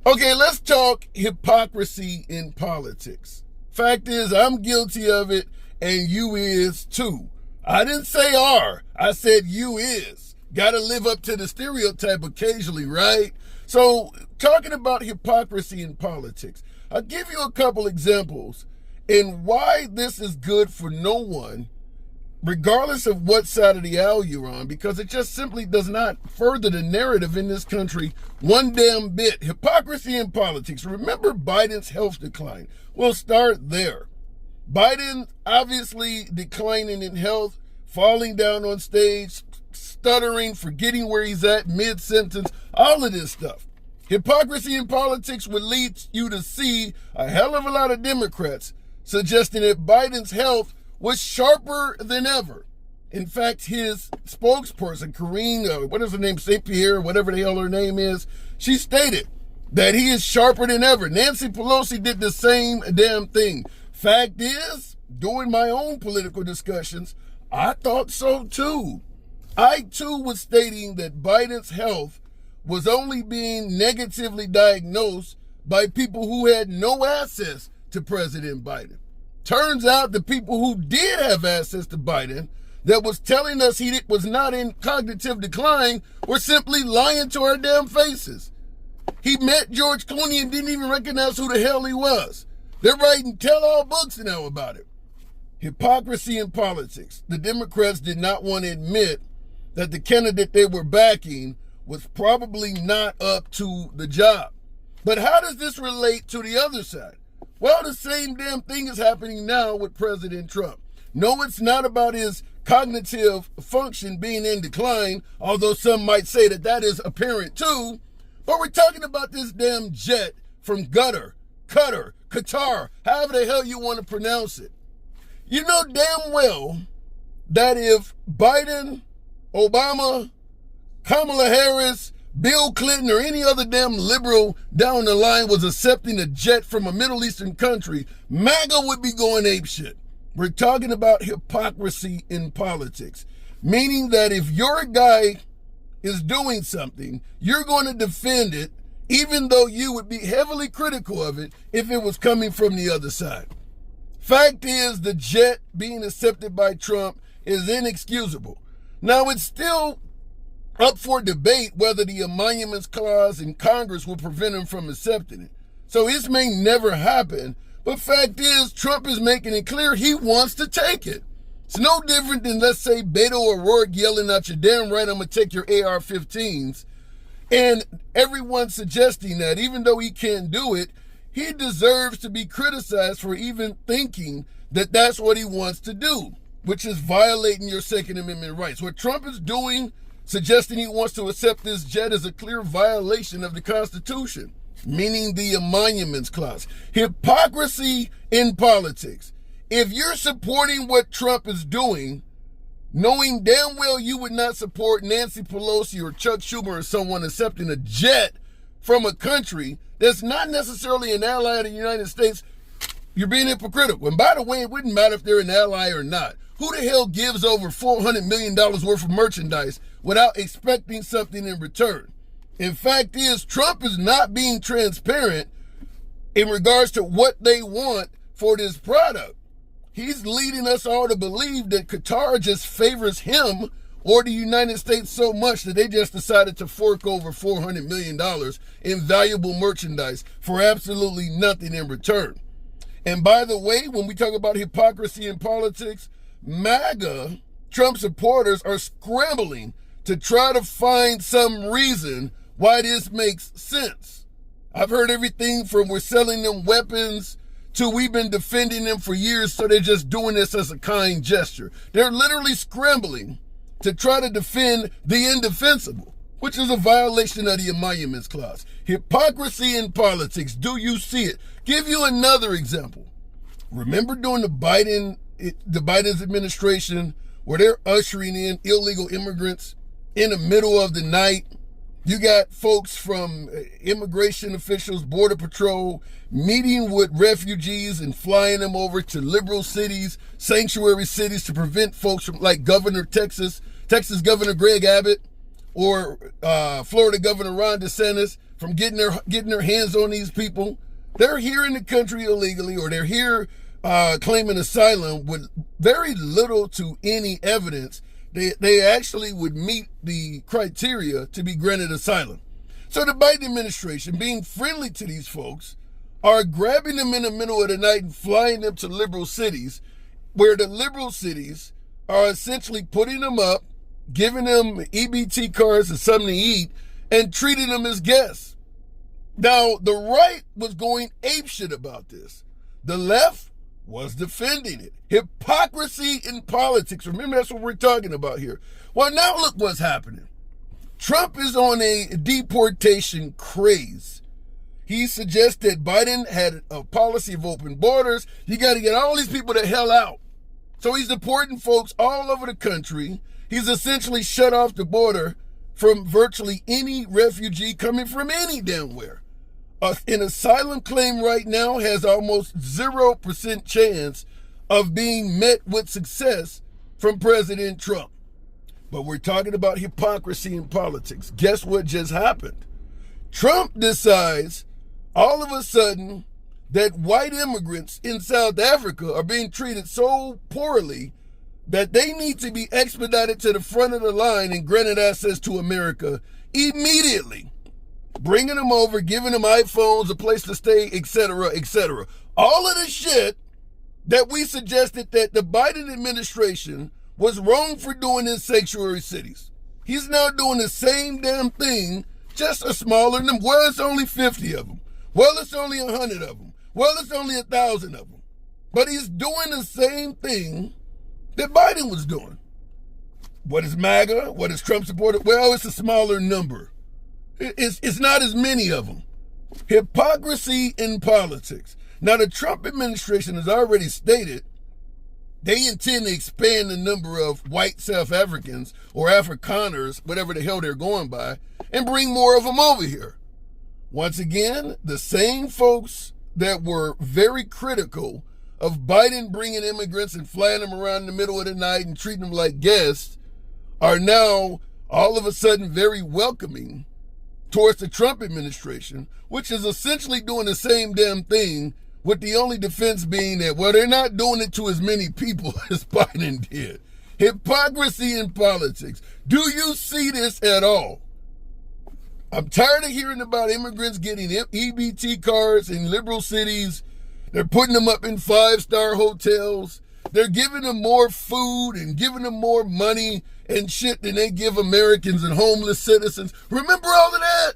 Okay, let's talk hypocrisy in politics. Fact is, I'm guilty of it, and you is too. I didn't say are. I said you is. Got to live up to the stereotype occasionally, right? So, talking about hypocrisy in politics, I'll give you a couple examples and why this is good for no one, regardless of what side of the aisle you're on, because it just simply does not further the narrative in this country one damn bit. Hypocrisy in politics. Remember Biden's health decline. We'll start there. Biden obviously declining in health, falling down on stage, stuttering, forgetting where he's at mid-sentence, all of this stuff. Hypocrisy in politics would lead you to see a hell of a lot of Democrats suggesting that Biden's health was sharper than ever. In fact, his spokesperson, Karine, what is her name, St. Pierre, whatever the hell her name is, she stated that he is sharper than ever. Nancy Pelosi did the same damn thing. Fact is, during my own political discussions, I thought so too. I too was stating that Biden's health was only being negatively diagnosed by people who had no access to President Biden. Turns out the people who did have access to Biden that was telling us he was not in cognitive decline were simply lying to our damn faces. He met George Clooney and didn't even recognize who the hell he was. They're writing tell-all books now about it. Hypocrisy in politics. The Democrats did not want to admit that the candidate they were backing was probably not up to the job. But how does this relate to the other side? Well, the same damn thing is happening now with President Trump. No, it's not about his cognitive function being in decline, although some might say that that is apparent too. But we're talking about this damn jet from Qatar, however the hell you want to pronounce it. You know damn well that if Biden, Obama, Kamala Harris, Bill Clinton, or any other damn liberal down the line was accepting a jet from a Middle Eastern country, MAGA would be going apeshit. We're talking about hypocrisy in politics, meaning that if your guy is doing something, you're going to defend it, even though you would be heavily critical of it if it was coming from the other side. Fact is, the jet being accepted by Trump is inexcusable. Now, it's still up for debate whether the emoluments clause in Congress will prevent him from accepting it. So this may never happen, but fact is, Trump is making it clear he wants to take it. It's no different than, let's say, Beto O'Rourke yelling out, "You're damn right, I'm going to take your AR-15s." And everyone suggesting that even though he can't do it, he deserves to be criticized for even thinking that that's what he wants to do, which is violating your Second Amendment rights. What Trump is doing, suggesting he wants to accept this jet, is a clear violation of the Constitution, meaning the emoluments clause. Hypocrisy in politics. If you're supporting what Trump is doing, knowing damn well you would not support Nancy Pelosi or Chuck Schumer or someone accepting a jet from a country that's not necessarily an ally of the United States, you're being hypocritical. And by the way, it wouldn't matter if they're an ally or not. Who the hell gives over $400 million worth of merchandise without expecting something in return? In fact is, Trump is not being transparent in regards to what they want for this product. He's leading us all to believe that Qatar just favors him or the United States so much that they just decided to fork over $400 million in valuable merchandise for absolutely nothing in return. And by the way, when we talk about hypocrisy in politics, MAGA, Trump supporters, are scrambling to try to find some reason why this makes sense. I've heard everything from we're selling them weapons to we've been defending them for years, so they're just doing this as a kind gesture. They're literally scrambling to try to defend the indefensible, which is a violation of the emoluments clause. Hypocrisy in politics. Do you see it? Give you another example. Remember during the Biden's administration where they're ushering in illegal immigrants in the middle of the night? You got folks from immigration officials, Border Patrol, meeting with refugees and flying them over to liberal cities, sanctuary cities, to prevent folks from, like Texas Governor Greg Abbott, or Florida Governor Ron DeSantis, from getting their hands on these people. They're here in the country illegally, or they're here claiming asylum with very little to any evidence. They actually would meet the criteria to be granted asylum. So the Biden administration, being friendly to these folks, are grabbing them in the middle of the night and flying them to liberal cities, where the liberal cities are essentially putting them up, giving them EBT cards and something to eat, and treating them as guests. Now, the right was going apeshit about this. The left was defending it. Hypocrisy in politics. Remember, that's what we're talking about here. Well, now look what's happening. Trump is on a deportation craze. He suggests that Biden had a policy of open borders. You got to get all these people the hell out. So he's deporting folks all over the country. He's essentially shut off the border from virtually any refugee coming from any damn where. An asylum claim right now has almost 0% chance of being met with success from President Trump. But we're talking about hypocrisy in politics. Guess what just happened? Trump decides all of a sudden that white immigrants in South Africa are being treated so poorly that they need to be expedited to the front of the line and granted access to America immediately. Bringing them over, giving them iPhones, a place to stay, etc., etc. All of the shit that we suggested that the Biden administration was wrong for doing in sanctuary cities. He's now doing the same damn thing, just a smaller number. Well, it's only 50 of them. Well, it's only 100 of them. Well, it's only 1,000 of them. But he's doing the same thing that Biden was doing. What is MAGA? What is Trump supported? Well, it's a smaller number. It's not as many of them. Hypocrisy in politics. Now, the Trump administration has already stated they intend to expand the number of white South Africans or Afrikaners, whatever the hell they're going by, and bring more of them over here. Once again, the same folks that were very critical of Biden bringing immigrants and flying them around in the middle of the night and treating them like guests are now all of a sudden very welcoming towards the Trump administration, which is essentially doing the same damn thing, with the only defense being that, well, they're not doing it to as many people as Biden did. Hypocrisy in politics. Do you see this at all? I'm tired of hearing about immigrants getting EBT cards in liberal cities. They're putting them up in 5-star hotels. They're giving them more food and giving them more money and shit than they give Americans and homeless citizens. Remember all of that?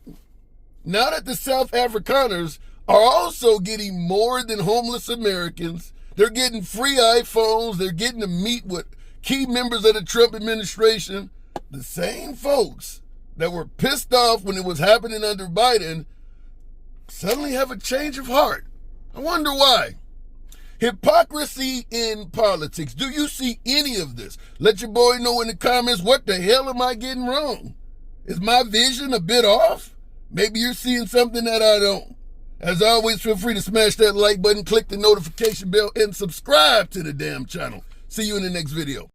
Now that the South Afrikaners are also getting more than homeless Americans, they're getting free iPhones, they're getting to meet with key members of the Trump administration. The same folks that were pissed off when it was happening under Biden suddenly have a change of heart. I wonder why. Hypocrisy in politics. Do you see any of this? Let your boy know in the comments, what the hell am I getting wrong? Is my vision a bit off? Maybe you're seeing something that I don't. As always, feel free to smash that like button, click the notification bell, and subscribe to the damn channel. See you in the next video.